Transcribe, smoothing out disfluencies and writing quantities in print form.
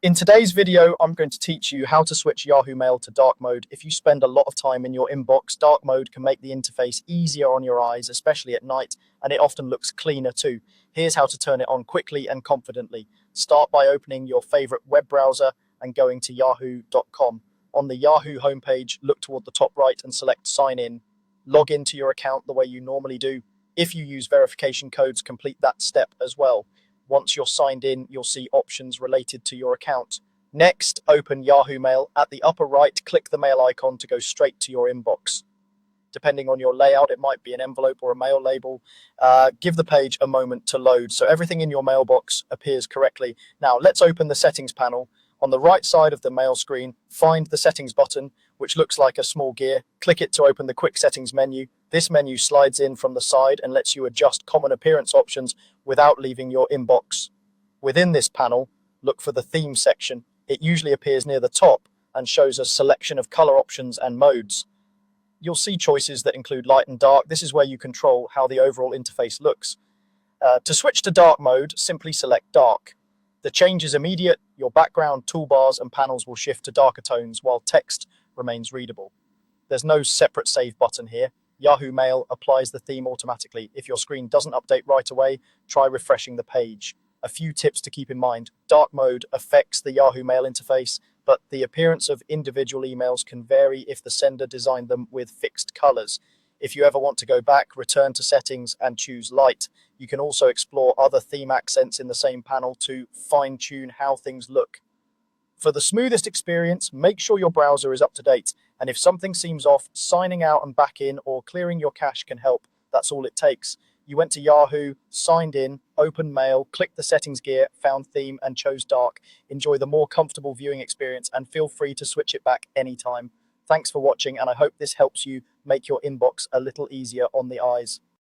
In today's video, I'm going to teach you how to switch Yahoo Mail to dark mode. If you spend a lot of time in your inbox, dark mode can make the interface easier on your eyes, especially at night, and it often looks cleaner too. Here's how to turn it on quickly and confidently. Start by opening your favorite web browser and going to yahoo.com. On the Yahoo homepage, look toward the top right and select Sign In. Log into your account the way you normally do. If you use verification codes, complete that step as well. Once you're signed in, you'll see options related to your account. Next, open Yahoo Mail. At the upper right, click the mail icon to go straight to your inbox. Depending on your layout, it might be an envelope or a mail label. Give the page a moment to load so everything in your mailbox appears correctly. Now, let's open the settings panel. On the right side of the mail screen, find the settings button, which looks like a small gear. Click it to open the quick settings menu. This menu slides in from the side and lets you adjust common appearance options without leaving your inbox. Within this panel, look for the theme section. It usually appears near the top and shows a selection of color options and modes. You'll see choices that include light and dark. This is where you control how the overall interface looks. To switch to dark mode, simply select dark. The change is immediate. Your background, toolbars, and panels will shift to darker tones while text remains readable. There's no separate save button here. Yahoo Mail applies the theme automatically. If your screen doesn't update right away, try refreshing the page. A few tips to keep in mind. Dark mode affects the Yahoo Mail interface, but the appearance of individual emails can vary if the sender designed them with fixed colors. If you ever want to go back, return to settings and choose light. You can also explore other theme accents in the same panel to fine-tune how things look. For the smoothest experience, make sure your browser is up to date. And if something seems off, signing out and back in or clearing your cache can help. That's all it takes. You went to Yahoo, signed in, opened Mail, clicked the settings gear, found theme, and chose dark. Enjoy the more comfortable viewing experience and feel free to switch it back anytime. Thanks for watching, and I hope this helps you make your inbox a little easier on the eyes.